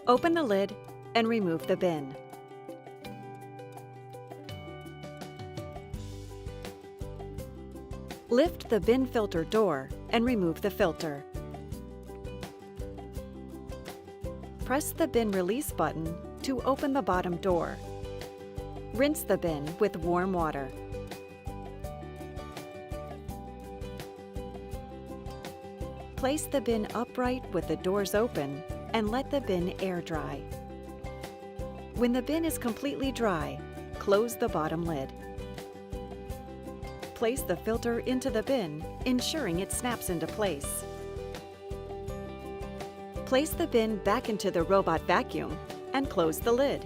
Open the lid and remove the bin. Lift the bin filter door and remove the filter. Press the bin release button to open the bottom door. Rinse the bin with warm water. Place the bin upright with the doors open and let the bin air dry. When the bin is completely dry, close the bottom lid. Place the filter into the bin, ensuring it snaps into place. Place the bin back into the robot vacuum and close the lid.